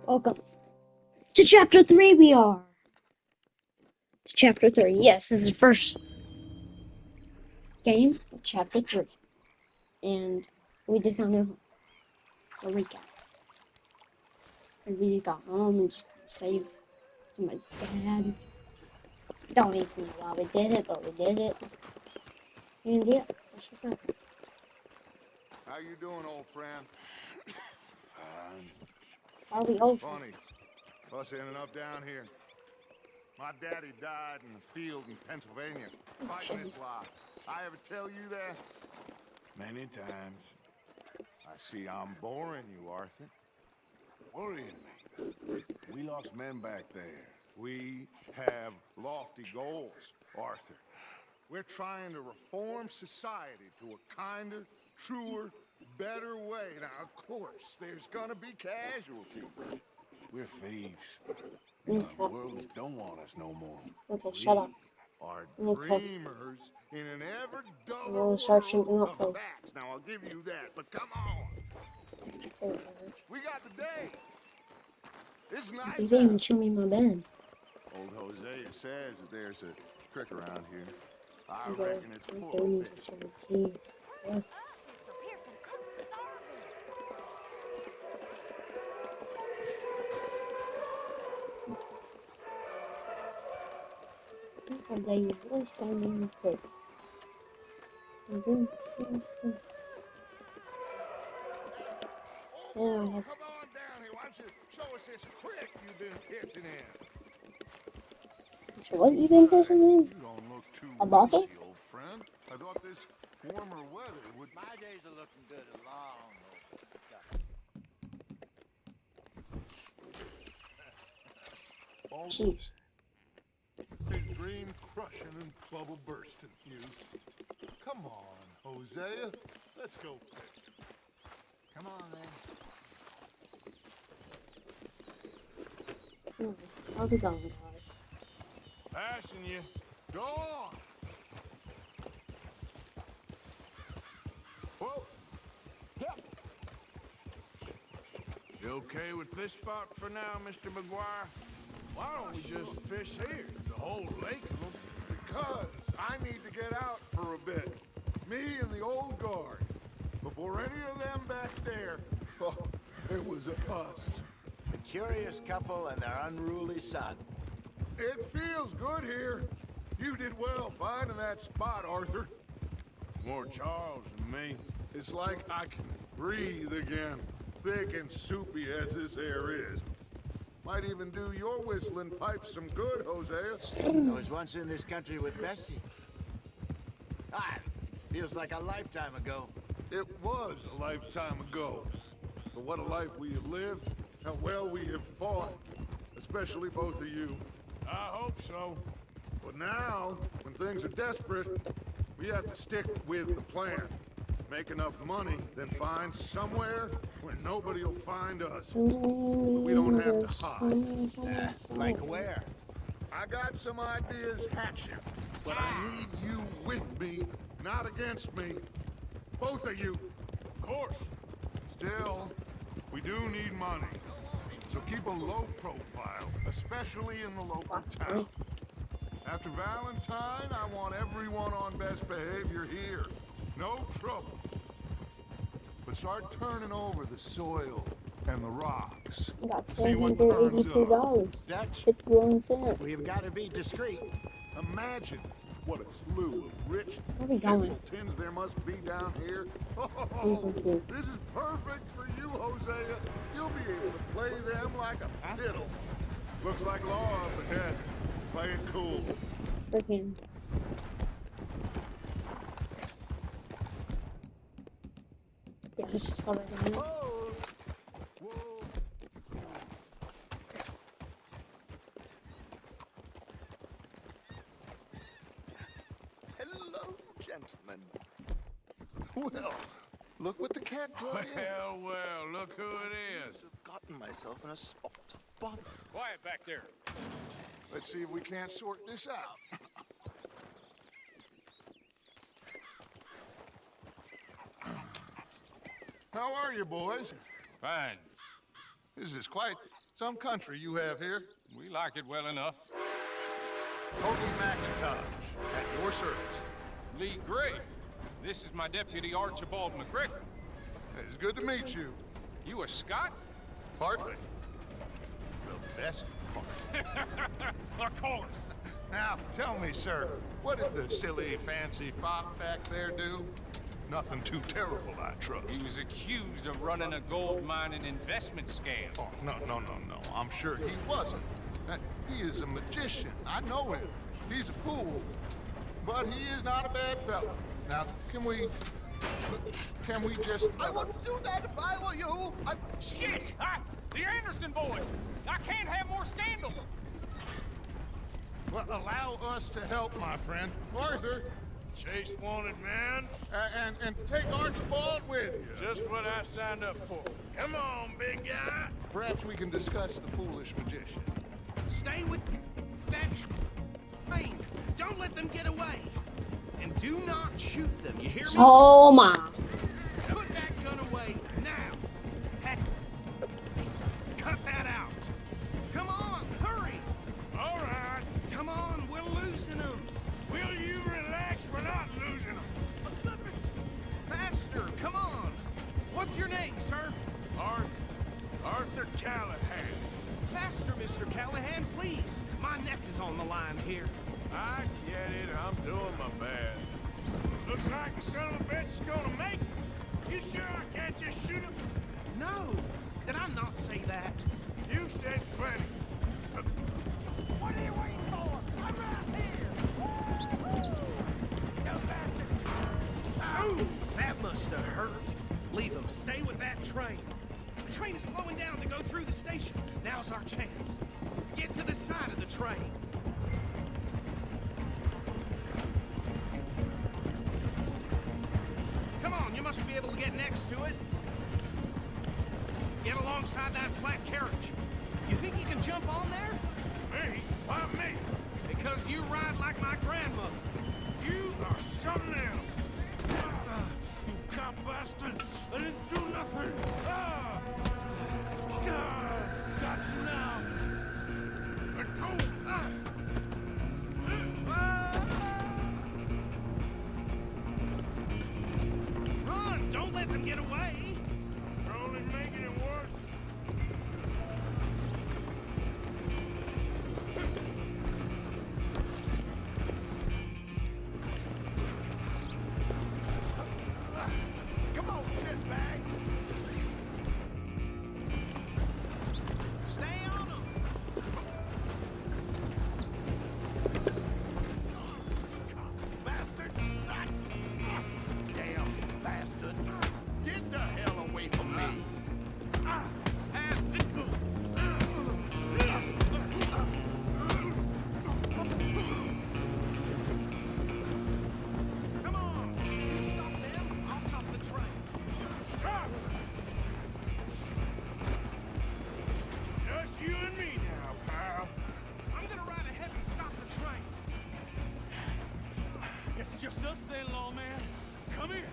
Welcome to chapter 3 we are. It's chapter 3. Yes, this is the first game of chapter 3. And we just got a recap. And we just got home and saved somebody's dad. Don't even know why we did it, but we did it. And yeah, that's what's up. How you doing, old friend? How are we old Funny. friends? Us ending up down here. My daddy died in the field in Pennsylvania, fighting this lot. I ever tell you that? Many times. I see I'm boring you, Arthur. Worrying me. We lost men back there. We have lofty goals, Arthur. We're trying to reform society to a kinder, truer, better way. Now, of course, there's gonna be casualties. We're thieves. Okay. The world don't want us no more. Okay, shut up. Are Okay. dreamers in an ever I'm duller gonna start shooting world up of first. facts. Now, I'll give you that, but come on. We got the day. It's You nice didn't even out. show me my bed. Old Hosea says that there's a creek around here. I Okay, reckon it's okay, full we of need to fish. show the keys. Yes. Mr. Pearson, I'm starving. One day you really saw me in the pit. Oh, Yeah, I have. come on down here. Why don't you show us this creek you've been fishing in? So what you been fishing in? You don't look too A bottle? racy, old friend. I thought this warmer weather would... My days are looking good along. Jeez. Big dream crushing and bubble bursting, you. Come on, Hosea. Let's go fish. Come on, then. I'll be going, guys. Passing you. Go on. Whoa. Yep. You okay with this spot for now, Mr. McGuire? Why don't we just fish here? There's a whole lake of them. Because I need to get out for a bit. Me and the old guard. Before any of them back there, oh, it was us. A curious couple and their unruly son. It feels good here. You did well finding that spot, Arthur. More Charles than me. It's like I can breathe again, thick and soupy as this air is. Might even do your whistling pipes some good, Hosea. I was once in this country with Bessie. Ah, feels like a lifetime ago. It was a lifetime ago. But what a life we have lived, how well we have fought, especially both of you. I hope so. But now, when things are desperate, we have to stick with the plan. Make enough money, then find somewhere where nobody will find us. We don't have to hide. Like where? I got some ideas hatching, but I need you with me, not against me. Both of you. Of course. Still, we do need money. So keep a low profile, especially in the local town. After Valentine, I want everyone on best behavior here. No trouble. But start turning over the soil and the rocks. I got See what turns up. $482. Dutch? 51 cents. We've got to be discreet. Imagine what a slew of rich Where we going? simpletons there must be down here. Oh, Mhm. this is perfect for you, Hosea. You'll be able to play them like a fiddle. Looks like law up ahead. Play it cool. Freaking. Yeah, this is already on. Whoa! Whoa! Hello, gentlemen. Well, look what the cat brought in. Well, look who it is. I've gotten myself in a spot of bother. Quiet back there. Let's see if we can't sort this out. How are you, boys? Fine. This is quite some country you have here. We like it well enough. Cody McIntosh, at your service. Lee Gray. This is my deputy Archibald McGregor. It's good to meet you. You a Scot? Partly. The best part. Of course. Now, tell me, sir, what did the silly, fancy fop back there do? Nothing too terrible, I trust. He was accused of running a gold mining investment scam. Oh, no. I'm sure he wasn't. He is a magician. I know him. He's a fool. But he is not a bad fellow. Now, can we just... I wouldn't do that if I were you. Shit! The Anderson boys! I can't have more scandal! Well, allow us to help, my friend. Arthur, Chase wanted man. and take Archibald with you. Just what I signed up for. Come on, big guy. Perhaps we can discuss the foolish magician. Stay with that train. Don't let them get away. And do not shoot them. You hear me? Oh my. Put that gun away now. Heck, cut that out. Come on, hurry. All right. Come on, we're losing them. Will you relax? We're not losing them. Faster, come on. What's your name, sir? Arthur Callahan. Faster, Mr. Callahan, please. My neck is on the line here. I get it. I'm doing my best. Looks like the son of a bitch is gonna make it. You sure I can't just shoot him? No, did I not say that? You've said plenty. What are you waiting for? I'm right here! Ooh, that must have hurt. Leave them. Stay with that train. The train is slowing down to go through the station. Now's our chance. Get to the side of the train. Come on, you must be able to get next to it. Get alongside that flat carriage. You think you can jump on there? Me? Why me? Because you ride like my grandmother. You are something else. You cop bastard! I didn't do nothing! Got you now! Let go! Run! Don't let them get away! You're only making it worse. Come on, shitbag. Stay on them! Bastard. Damn bastard. Get the hell away from me. Come on! You stop them, I'll stop the train. Stop! Just you and me now, pal. I'm gonna ride ahead and stop the train. Guess it's just us then, lawman. Come here.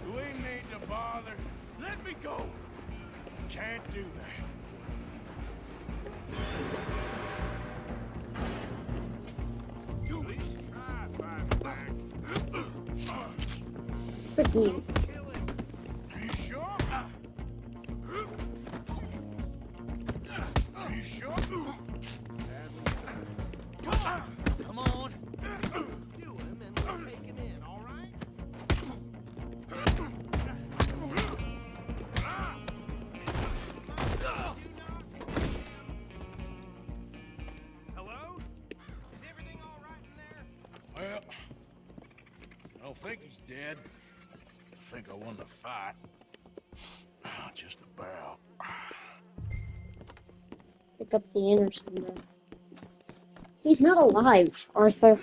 You ain't need to bother. Let me go. Can't do that. Do it! Try fighting back. Freaking. Are you sure? Are you sure? Come on. Do him and we'll take him in, all right? Hello? Is everything all right in there? Well, I don't think he's dead. I think I won the fight. Just about. Pick up the Anderson then. He's not alive, Arthur.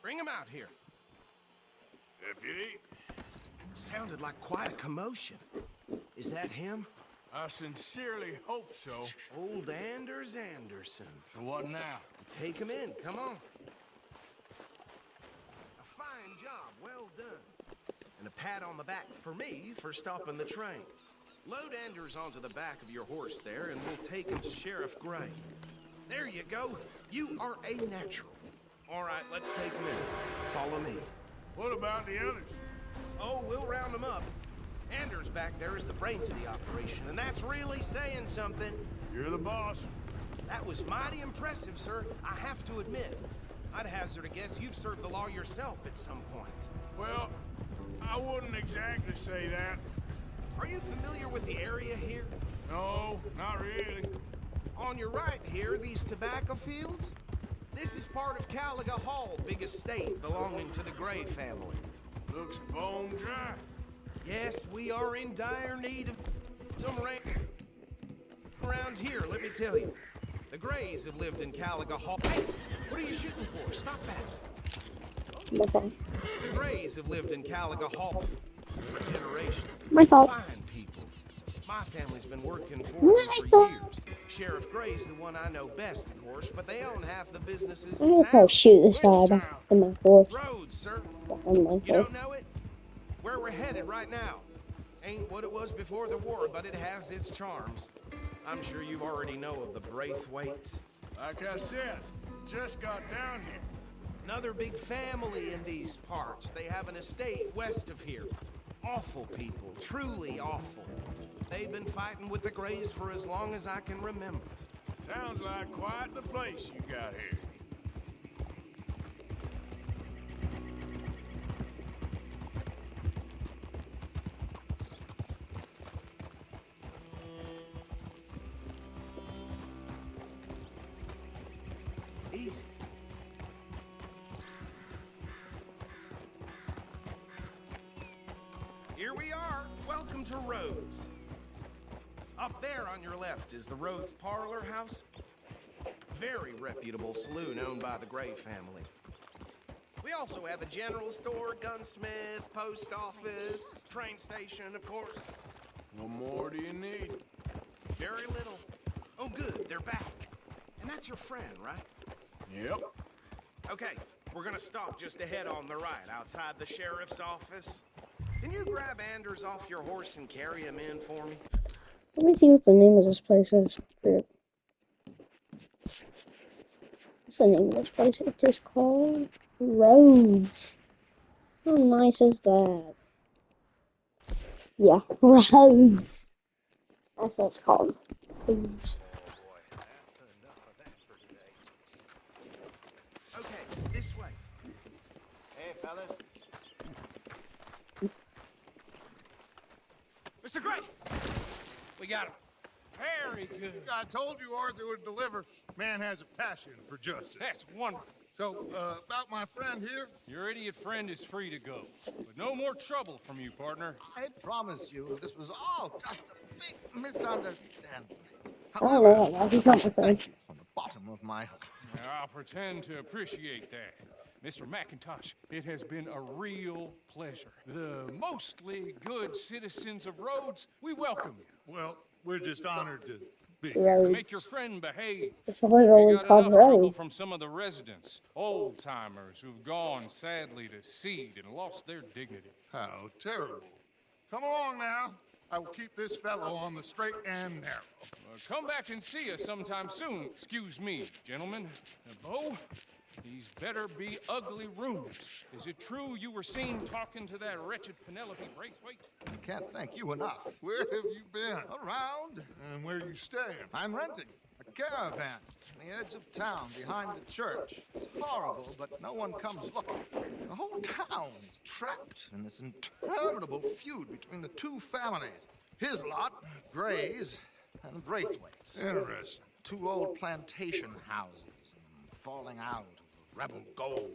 Bring him out here. Deputy, Sounded like quite a commotion. Is that him? I sincerely hope so. Old Anders Anderson. So what now? Take him in, come on. A fine job, well done. pat on the back for me for stopping the train. Load Anders onto the back of your horse there, and we'll take him to Sheriff Gray. There you go. You are a natural. All right, let's take him in. Follow me. What about the others? Oh, we'll round them up. Anders back there is the brains of the operation, and that's really saying something. You're the boss. That was mighty impressive, sir. I have to admit. I'd hazard a guess you've served the law yourself at some point. Well, I wouldn't exactly say that. Are you familiar with the area here? No, not really. On your right here, these tobacco fields? This is part of Caliga Hall, big estate belonging to the Gray family. Looks bone dry. Yes, we are in dire need of some rain around here, let me tell you. The Grays have lived in Caliga Hall. Hey, what are you shooting for? Stop that. Nothing. The Grays have lived in Caliga Hall for generations. My fault. Fine people. My family's been working for them My for fault. years. Sheriff Gray's the one I know best, of course, but they own half the businesses I'm in gonna town. probably shoot this guy Which back town? in my horse. Rhodes, sir. On my You horse. don't know it? Where we're headed right now. Ain't what it was before the war, but it has its charms. I'm sure you already know of the Braithwaites. Like I said, just got down here. Another big family in these parts. They have an estate west of here. Awful people, truly awful. They've been fighting with the Grays for as long as I can remember. Sounds like quite the place you got here. Easy. Here we are. Welcome to Rhodes. Up there on your left is the Rhodes Parlor House. Very reputable saloon owned by the Gray family. We also have a general store, gunsmith, post office, train station, of course. What more do you need? Very little. Oh, good, they're back. And that's your friend, right? Yep. Okay, we're gonna stop just ahead on the right, outside the sheriff's office. Can you grab Anders off your horse and carry him in for me? Let me see what the name of this place is. What's the name of this place? It is called Rhodes. How nice is that? Yeah, Rhodes. That's what it's called. Rhodes. Okay, this way. Hey, fellas. Mr. Gray! We got him. Very good. I told you Arthur would deliver. Man has a passion for justice. That's wonderful. So, about my friend here, Your idiot friend is free to go. But no more trouble from you, partner. I promise you this was all just a big misunderstanding. I don't know why he's not with me. Thank you from the bottom of my heart. Now, I'll pretend to appreciate that. Mr. McIntosh, it has been a real pleasure. The mostly good citizens of Rhodes, we welcome you. well, we're just honored to be. Make your Rhodes. friend behave. It's literally We got called enough trouble Rhodes. from some of the residents, old-timers who've gone, sadly, to seed and lost their dignity. How terrible. Come along now. I will keep this fellow on the straight and narrow. Come back and see us sometime soon. Excuse me, gentlemen. Bo, these better be ugly rumors. Is it true you were seen talking to that wretched Penelope Braithwaite? I can't thank you enough. Where have you been? Around, And where you staying? I'm renting a caravan on the edge of town behind the church. It's horrible, but no one comes looking. The whole town is trapped in this interminable feud between the two families. His lot, Grays, and Braithwaite's. Interesting. Two old plantation houses, falling out over rebel gold,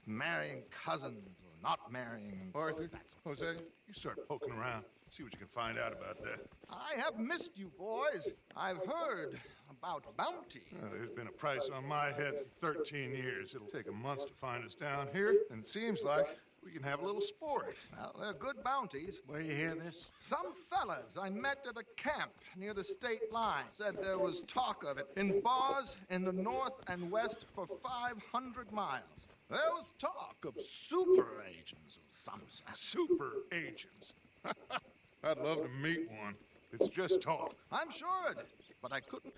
and marrying cousins or not marrying. Arthur, Jose, you start poking around. See what you can find out about that. I have missed you, boys. I've heard about bounty. There's been a price on my head for 13 years. It'll take a month to find us down here, and it seems like we can have a little sport. Well, they're good bounties. Where you hear this? Some fellas I met at a camp near the state line said there was talk of it in bars in the north and west for 500 miles. There was talk of super agents, some super agents. I'd love to meet one. It's just talk. I'm sure it is, but I couldn't.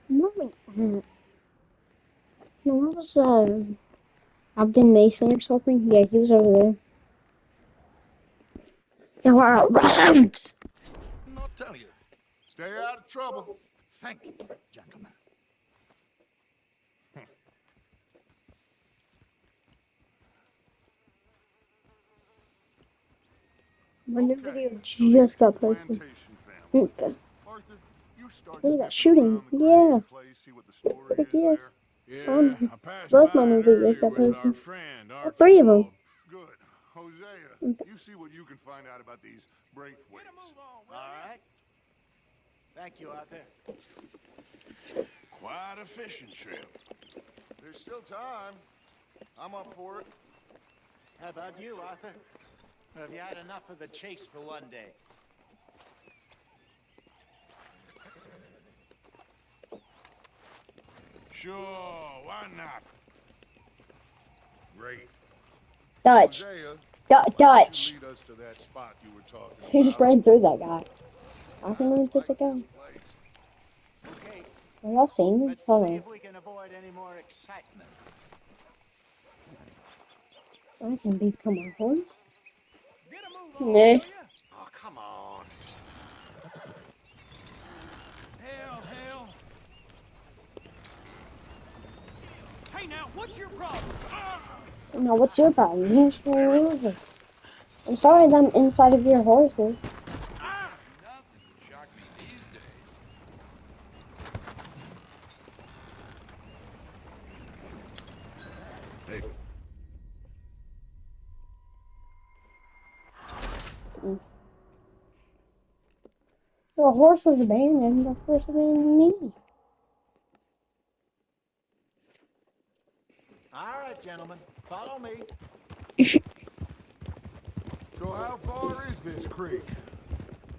No, what was Abden Mason or something? Yeah, he was over there. Now we're out rounds. Not tell you. Stay out of trouble. Thank you, gentlemen. My new video just got posted. Plantation family. Okay. Arthur, you start Look at that sniffing shooting. around the Yeah. Graves place, see what the story Heck is yes. there. Yeah, I passed both by my new it videos earlier got with our posted. friend, All three of 'em. Archibald. Good. Hosea, you see what you can find out about these Braithwaites. All right. Thank you, Arthur. Quite a fishing trip. There's still time. I'm up for it. How about you, Arthur? Have you had enough of the chase for one day? Sure, why not? Great. Dutch. Hosea, Dutch. lead us to that spot you were talking He just ran through that guy. I can learn to take out. Okay, Have y'all seen this? let's Hold see on. if we can avoid any more excitement. I can become a horse. Get a move on, Nah. will ya? Oh, come on. Hell. Hey now, what's your problem? Now, what's your problem? You're just running over. I'm sorry that I'm inside of your horses. Nothing would shock me these days. Hey, The horse was abandoned. That's worse than me. All right, gentlemen, follow me. So how far is this creek?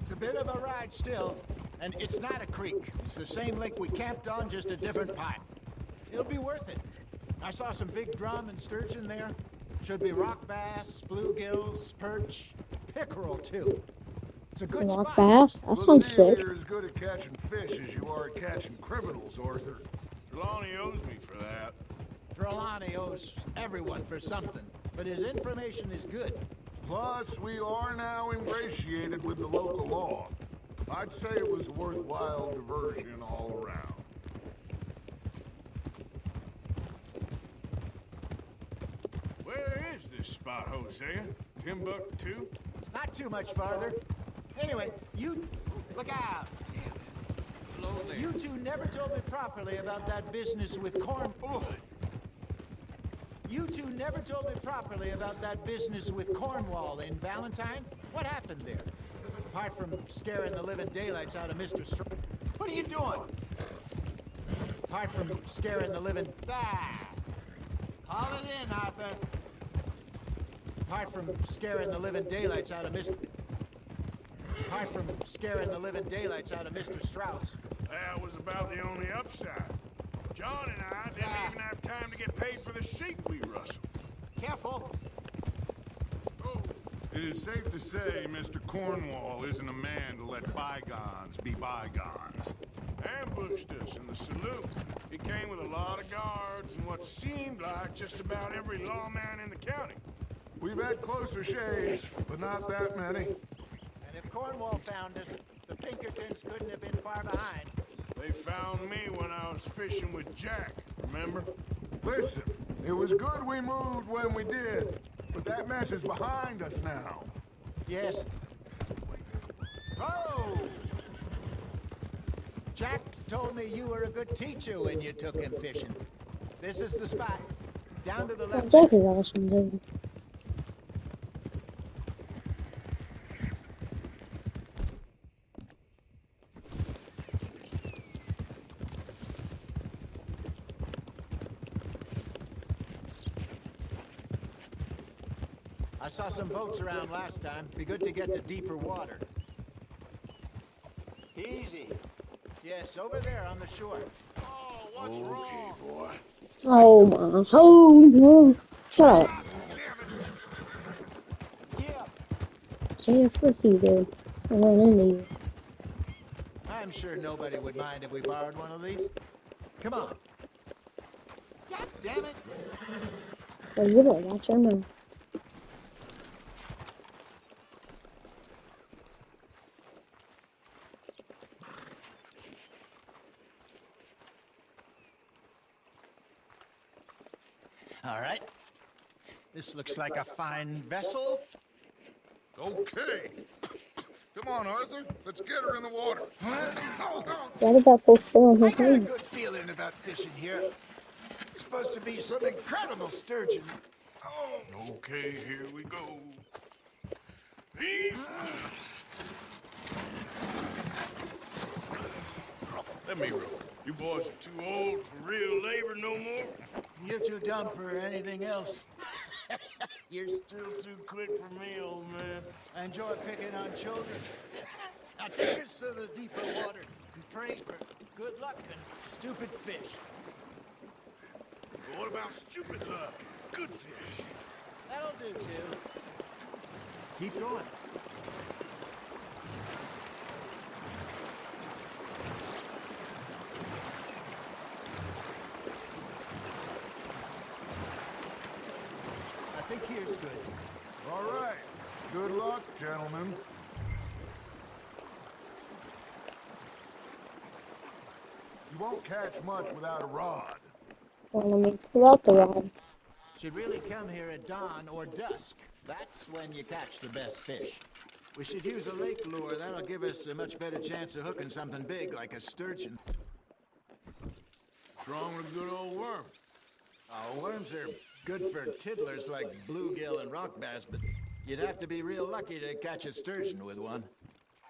It's a bit of a ride still, and it's not a creek. It's the same lake we camped on, just a different pipe. It'll be worth it. I saw some big drum and sturgeon there. Should be rock bass, bluegills, perch, pickerel too. It's a good Rock spot. bass? That sounds sick. You're as good at catching fish as you are at catching criminals, Arthur. Trelawney owes me for that. Trelawney owes everyone for something, but his information is good. Plus, we are now ingratiated with the local law. I'd say it was a worthwhile diversion all around. Where is this spot, Hosea? Timbuktu? It's not too much farther. Anyway, you look out. You two never told me properly about that business with Corn. You two never told me properly about that business with Cornwall in Valentine. What happened there? Apart from scaring the living daylights out of Mr. What are you doing? Apart from scaring the living... Ah! Haul it in, Arthur. Apart from scaring the living daylights out of Mr. Apart from scaring the living daylights out of Mr. Strauss. That was about the only upside. John and I didn't even have time to get paid for the sheep we rustled. Careful. It is safe to say Mr. Cornwall isn't a man to let bygones be bygones. Ambushed us in the saloon. He came with a lot of guards and what seemed like just about every lawman in the county. We've had closer shaves, but not that many. And if Cornwall found us, the Pinkertons couldn't have been far behind. They found me when I was fishing with Jack, remember? Listen, it was good we moved when we did, but that mess is behind us now. Yes. Oh! Jack told me you were a good teacher when you took him fishing. This is the spot. Down to the left. Jack is awesome, dude. I saw some boats around last time. Be good to get to deeper water. Easy. Yes, over there on the shore. Oh, what's Okay, wrong? boy. Oh my. Oh no. Shut up. Yeah, Say a frick you did. I ran into you. I'm sure nobody would mind if we borrowed one of these. Come on. God damn it! Well, you better watch your mouth. All right. This looks like a fine vessel. Okay. Come on, Arthur. Let's get her in the water. What about those four on I his got a hands? good feeling about fishing here. It's supposed to be some incredible sturgeon. Oh, Okay, here we go. Eat. Let me roll. You boys are too old for real labor no more. you're too dumb for anything else. You're still too quick for me, old man. I enjoy picking on children. Now take us to the deeper water and pray for good luck and stupid fish. But what about stupid luck and good fish? That'll do too. Keep going. I think here's good. All right. Good luck, gentlemen. You won't catch much without a rod. Well, let me pull out the rod. Should really come here at dawn or dusk. That's when you catch the best fish. We should use a lake lure. That'll give us a much better chance of hooking something big like a sturgeon. What's wrong with a good old worm? Oh, worms are good for tiddlers like bluegill and rock bass, but you'd have to be real lucky to catch a sturgeon with one.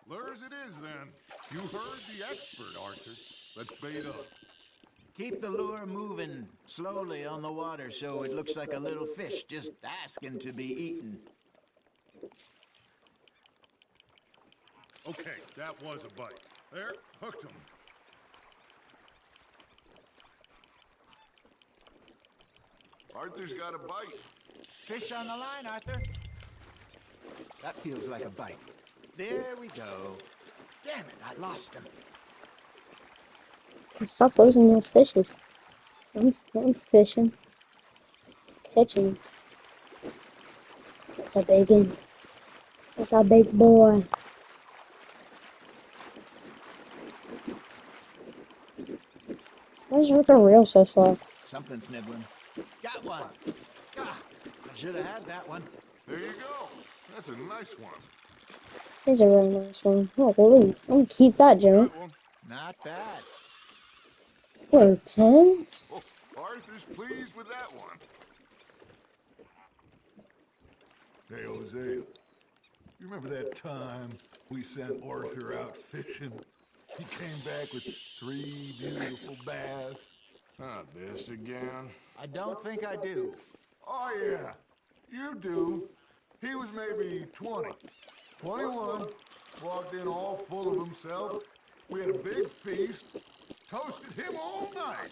Lures it is, then. You heard the expert, Arthur. Let's bait up. Keep the lure moving slowly on the water so it looks like a little fish just asking to be eaten. Okay, that was a bite. There, hooked him. Arthur's got a bite. Fish on the line, Arthur. That feels like a bite. There we go. Damn it, I lost him. Stop losing those fishes. I'm fishing. Catching. That's a big one. That's a big boy. What's a reel so far? Something's nibbling. Got one. Ah, I should have had that one. There you go. That's a nice one. Here's a really nice one. Oh, really? I'm gonna keep that, Joe. Not bad. For pens? Oh, Arthur's pleased with that one. Hey, Jose. You remember that time we sent Arthur out fishing? He came back with 3 beautiful bass. Not this again. I don't think I do. Oh, yeah. You do. He was maybe 20. 21. Walked in all full of himself. We had a big feast. Toasted him all night.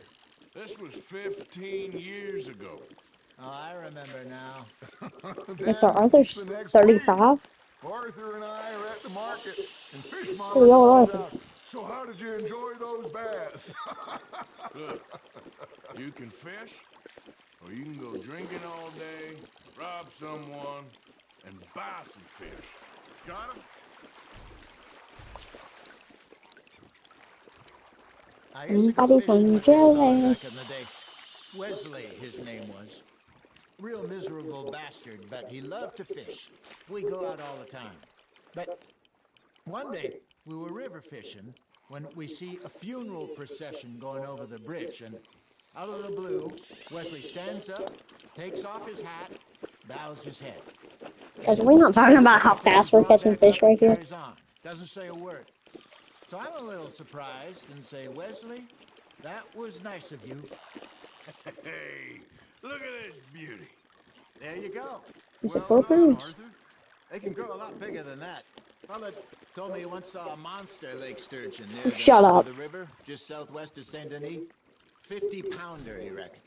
This was 15 years ago. Oh, I remember now. Okay, so Arthur's The next 35? week, Arthur and I are at the market, and Fish Mama Pretty old calls Arthur. out, "So how did you enjoy those bass?" Look, you can fish, or you can go drinking all day, rob someone, and buy some fish. Got him? I used to go Somebody's fishing on with this fella jealous. back in the day. Wesley, his name was. Real miserable bastard, but he loved to fish. We go out all the time. But one day, we were river fishing when we see a funeral procession going over the bridge, and out of the blue, Wesley stands up, takes off his hat, bows his head. Guys, are we not talking about how fast we're catching fish right here? Carries on, doesn't say a word. So I'm a little surprised and say, Wesley, that was nice of you. Hey, look at this beauty. There you go. It's a Well 4 done, pounds. Arthur. They can grow a lot bigger than that. Fella told me he once saw a monster lake sturgeon near Shut up. the river, just southwest of Saint Denis. 50-pounder, he reckoned.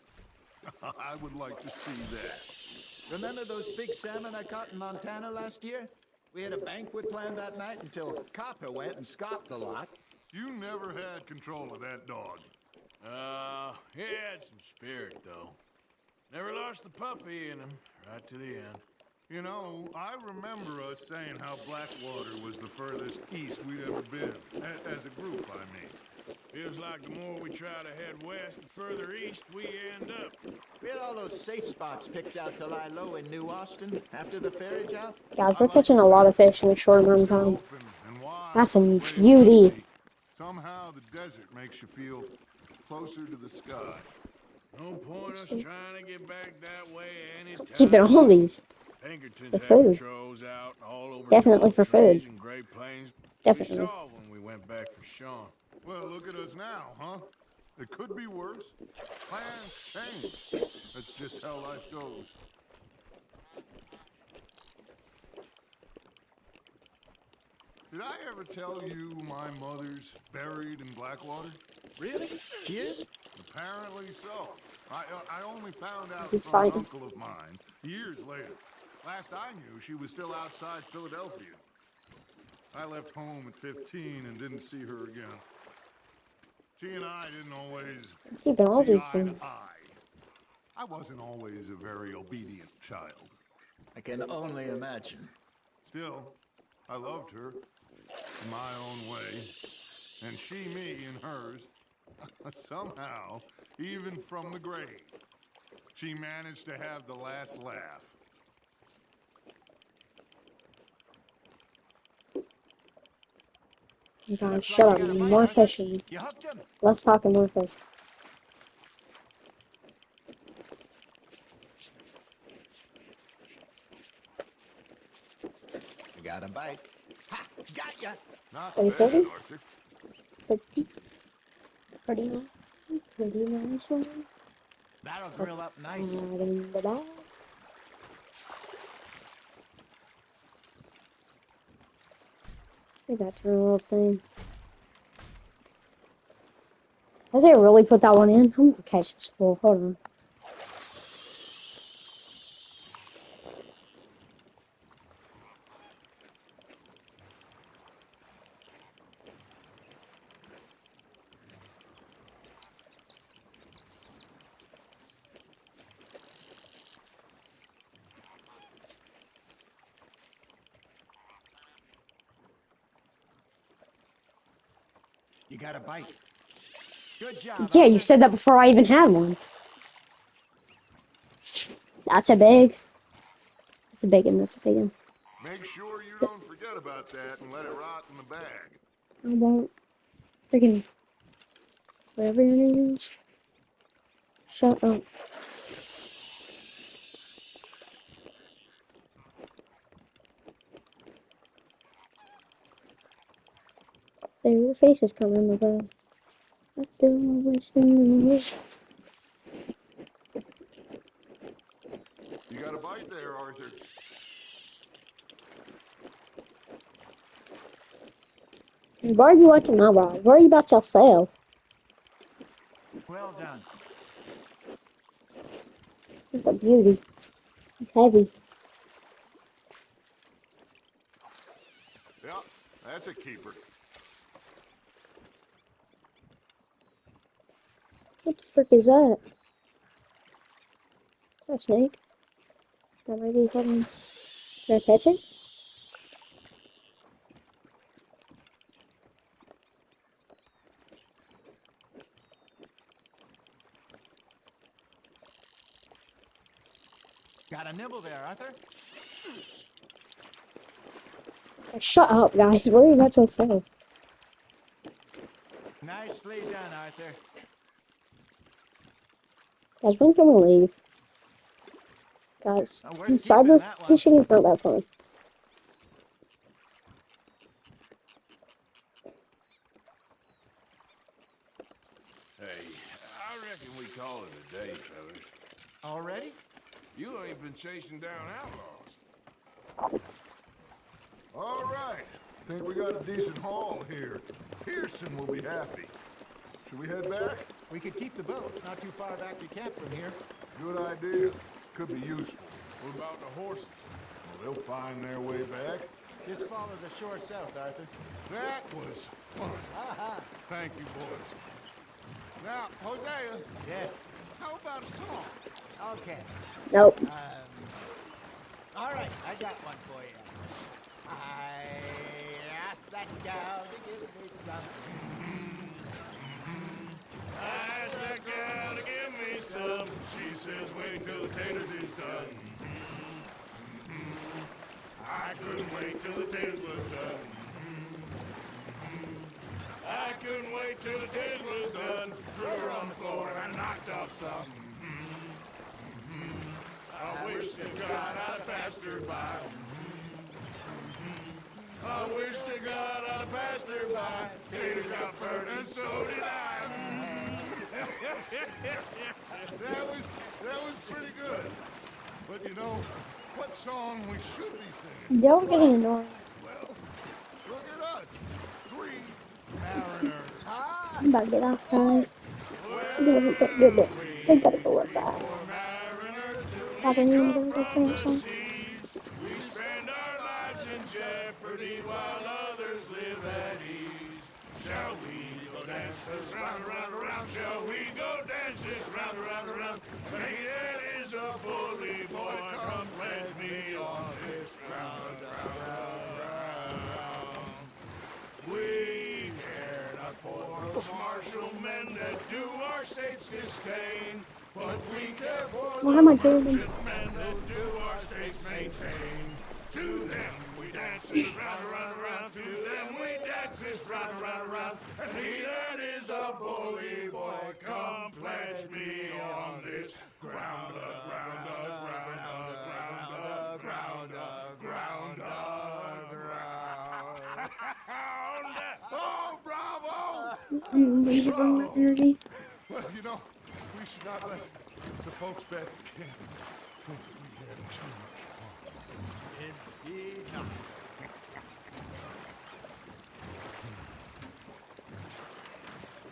I would like to see that. Remember those big salmon I caught in Montana last year? We had a banquet planned that night until Copper went and scoffed the lot. You never had control of that dog. He had some spirit, though. Never lost the puppy in him, right to the end. You know, I remember us saying how Blackwater was the furthest east we'd ever been. As a group, I mean. Feels like the more we try to head west, the further east we end up. We had all those safe spots picked out to lie low in New Austin after the ferry job. Guys, we're catching a lot of fish in a short amount of time. Open and wide, That's some way beauty. empty. Somehow the desert makes you feel closer to the sky. No point us trying to get back that way anytime. Keeping all these. Pinkertons For had food. patrols out all over Definitely for trees food. and Great Plains. Definitely. We saw when we went back for Sean. Well, look at us now, huh? It could be worse. Plans change. That's just how life goes. Did I ever tell you my mother's buried in Blackwater? Really? She is? Apparently so. I only found out He's from an fighting. uncle of mine years later. Last I knew, she was still outside Philadelphia. I left home at 15 and didn't see her again. She and I didn't always Keeping all see these eye to things. eye. I wasn't always a very obedient child. I can only imagine. Still, I loved her in my own way, and she me in hers. Somehow, even from the grave, she managed to have the last laugh. Guys, shut up. More fishing. You hooked him? Let's talk more fish. You got a bite. Ha! Got ya! Not Are you bad, filming? Arthur. Pretty nice one. That'll grill up nice. Right in the bag. Look at that little thing. Has it really put that one in? I'm gonna catch this full. Hold on. You got a bite. Good job. Yeah, you Arthur. said that before I even had one. That's a big. That's a big one. That's a big one. Make sure you don't forget about that and let it rot in the bag. I won't. Freaking. Whatever your name is. Shut up. There, your face is coming about. I don't wish you knew it. You got a bite there, Arthur. Why are you watching my rod? Worry about yourself. Well done. It's a beauty. It's heavy. Yeah, that's a keeper. What the frick is that? Is that a snake? That might be fucking. Can I catch it? Got a nibble there, Arthur. Shut up, guys. Worry about yourself. Nicely done, Arthur. Guys, when can we leave? Guys, Now, we're keeping cyber that one. fishing is not that fun. Hey, I reckon we call it a day, fellas. Already? You ain't been chasing down outlaws. All right. Think we got a decent haul here. Pearson will be happy. Should we head back? We could keep the boat not too far back to camp from here. Good idea. Could be useful. What about the horses? Well, they'll find their way back. Just follow the shore south, Arthur. That was fun. Thank you, boys. Now, Hosea, Yes. how about a song? Okay. Nope. All right, I got one for you. I asked that gal to give me something. I asked that gal to give me some. She says, wait till the taters is done. I couldn't wait till the taters was done. I couldn't wait till the taters was done. Threw her on the floor and I knocked off some. I wish to God I'd passed her by. I wish to God I'd passed her by. Taters got burned and so did I. That was pretty good. But you know, what song we should be singing? Don't get annoying. Well, look at us. 3 mariners. I'm about to get outside. They gotta go outside. Probably need to go play some. We spend our lives in jeopardy while others live at ease. Shall we go dance this round, around, around? Shall we go dance this round, around, around? Hated is a bully boy, come pledge me on this ground, ground. We care not for the martial men that do our state's disdain, but we care for Why am I doing the this? men that do our states maintain. To them we dance this round, around, around. To them we dance this round, around, around. And he that is a bully boy, come pledge me on this ground, ground, ground, ground, ground, ground. Oh, bravo! I'm leaving from the energy. Well, you know, we should not let the folks back at camp think that we had too much fun. Indeed not.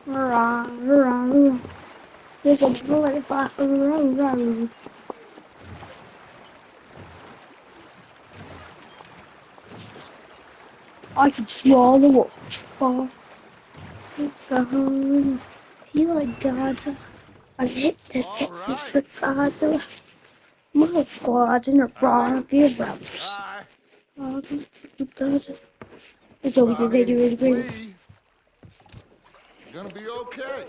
Rah, rah, rah. There's a butterfly. Rah, rah, rah. I could swallow the waterfall. Feel like Godzilla. I hit the Texas for Godzilla. My squad's in a rocky routes. Godzilla. It's always a very, very, very. We're gonna be okay.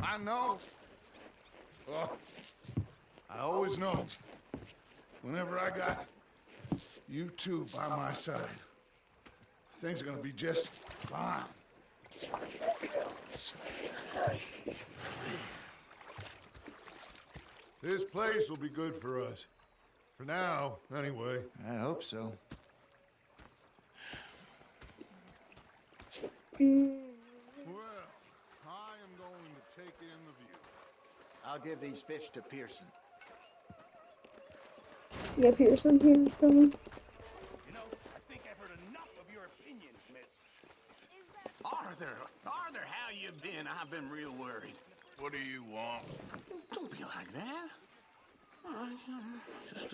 I know. Oh, I always know. Whenever I got you two by my side, things are gonna be just fine. This place will be good for us. For now, anyway. I hope so. Well, I am going to take in the view. I'll give these fish to Pearson. Yeah, Pearson here coming. You know, I think I've heard enough of your opinions, miss. Arthur, how you been? I've been real worried. What do you want? Don't be like that. All right, just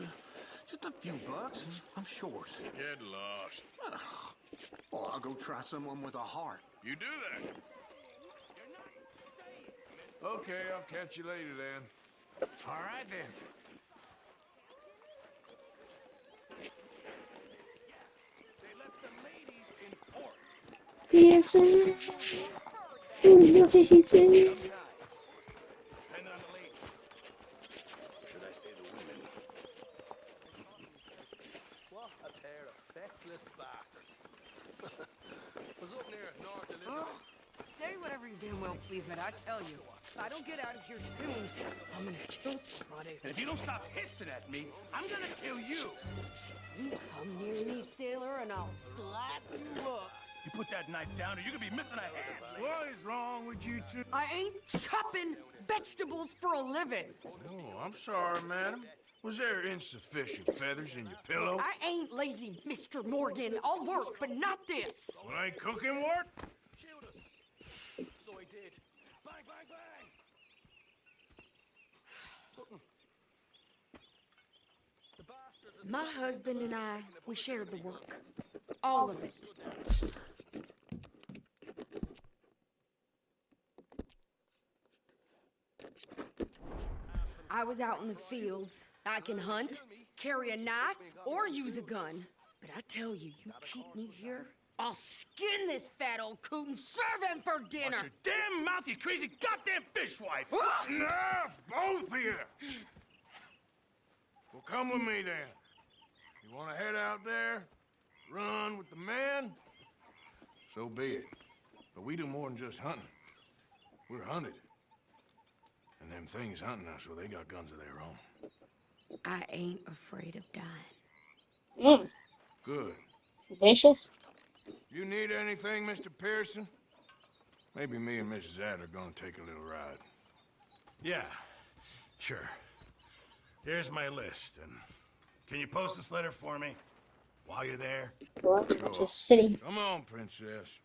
a few bucks. I'm short. Get lost. Well, I'll go try someone with a heart. You do that. Okay, I'll catch you later then. All right, then. They left the ladies in port. Pearson. What did he say? And on the ladies. Should I say the women? What a pair of feckless bastards. Was up near North Elizabeth. Say whatever you damn well please, man. I tell you, if I don't get out of here soon, I'm gonna kill somebody. And if you don't stop hissing at me, I'm gonna kill you. You come near me, sailor, and I'll slice you up. You put that knife down or you're gonna be missing a hand. What is wrong with you two? I ain't chopping vegetables for a living. Oh, I'm sorry, madam. Was there insufficient feathers in your pillow? I ain't lazy, Mr. Morgan. I'll work, but not this. Well, ain't cooking work? Shoot us. So he did. Bang, bang, bang. My husband and I, we shared the work. All of it. I was out in the fields. I can hunt, carry a knife, or use a gun. But I tell you, you keep me here, I'll skin this fat old coot and serve him for dinner. Watch your damn mouth, you crazy goddamn fishwife! Ah! Enough, both of you! Well, come with me then. You want to head out there, run with the men? So be it. But we do more than just hunting. We're hunted. And them things hunting us, well, they got guns of their own. I ain't afraid of dying. Mm, Good. vicious. You need anything, Mr. Pearson? Maybe me and Mrs. Ad are gonna take a little ride. Yeah, sure. Here's my list, and can you post this letter for me while you're there? What? Just sitting. Come on, Princess.